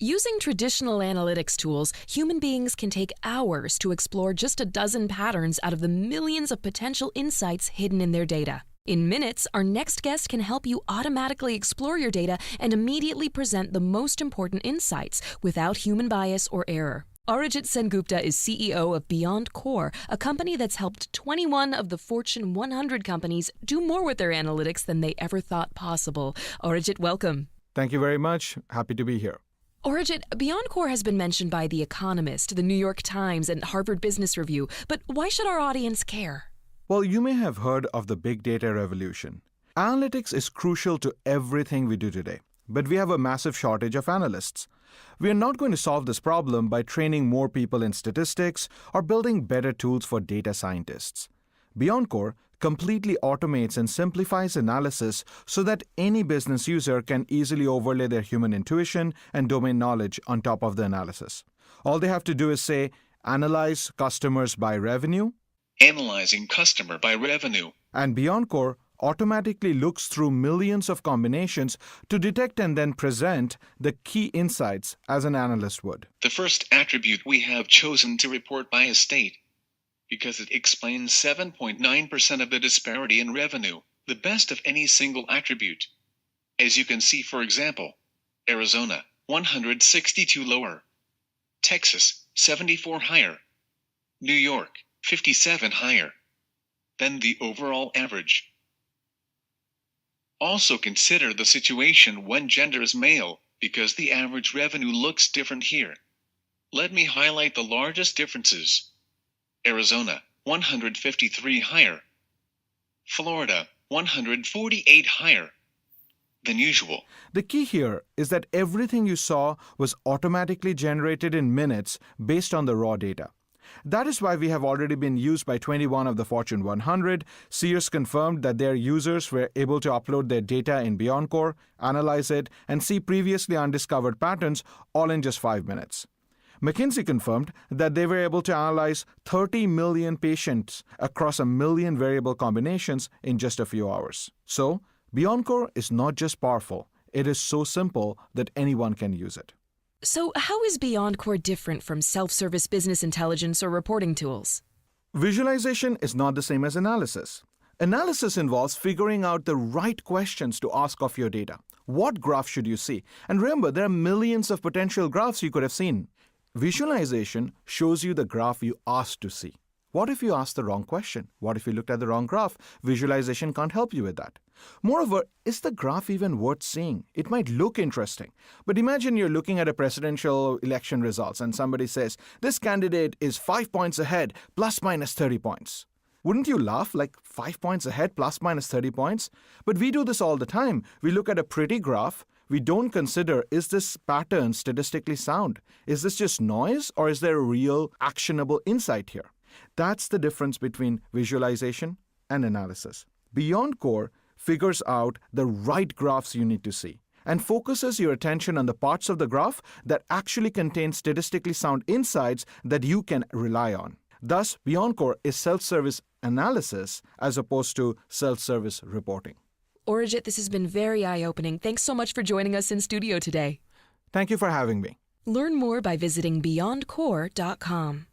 Using traditional analytics tools, human beings can take hours to explore just a dozen patterns out of the millions of potential insights hidden in their data. In minutes, our next guest can help you automatically explore your data and immediately present the most important insights without human bias or error. Arijit Sengupta is CEO of BeyondCore, a company that's helped 21 of the Fortune 100 companies do more with their analytics than they ever thought possible. Arijit, welcome. Thank you very much. Happy to be here. Arijit, BeyondCore has been mentioned by The Economist, The New York Times, and Harvard Business Review, but why should our audience care? Well, you may have heard of the big data revolution. Analytics is crucial to everything we do today, but we have a massive shortage of analysts. We are not going to solve this problem by training more people in statistics or building better tools for data scientists. BeyondCore completely automates and simplifies analysis so that any business user can easily overlay their human intuition and domain knowledge on top of the analysis. All they have to do is say, analyze customers by revenue. Analyzing customer by revenue. And BeyondCore automatically looks through millions of combinations to detect and then present the key insights as an analyst would. The first attribute we have chosen to report by a state, because it explains 7.9% of the disparity in revenue, the best of any single attribute. As you can see, for example, Arizona, 162 lower. Texas, 74 higher. New York, 57 higher than the overall average. Also consider the situation when gender is male, because the average revenue looks different here. Let me highlight the largest differences. Arizona, 153 higher. Florida, 148 higher than usual. The key here is that everything you saw was automatically generated in minutes based on the raw data. That is why we have already been used by 21 of the Fortune 100. Sears confirmed that their users were able to upload their data in BeyondCore, analyze it, and see previously undiscovered patterns all in just 5 minutes. McKinsey confirmed that they were able to analyze 30 million patients across 1 million variable combinations in just a few hours. So, BeyondCore is not just powerful, it is so simple that anyone can use it. So how is BeyondCore different from self-service business intelligence or reporting tools? Visualization is not the same as analysis. Analysis involves figuring out the right questions to ask of your data. What graph should you see? And remember, there are millions of potential graphs you could have seen. Visualization shows you the graph you asked to see. What if you asked the wrong question? What if you looked at the wrong graph? Visualization can't help you with that. Moreover, is the graph even worth seeing? It might look interesting, but imagine you're looking at a presidential election results and somebody says, this candidate is 5 points ahead, plus minus 30 points. Wouldn't you laugh, like 5 points ahead, plus minus 30 points? But we do this all the time. We look at a pretty graph. We don't consider, is this pattern statistically sound? Is this just noise, or is there a real actionable insight here? That's the difference between visualization and analysis. BeyondCore figures out the right graphs you need to see and focuses your attention on the parts of the graph that actually contain statistically sound insights that you can rely on. Thus, BeyondCore is self-service analysis as opposed to self-service reporting. Arijit, this has been very eye-opening. Thanks so much for joining us in studio today. Thank you for having me. Learn more by visiting BeyondCore.com.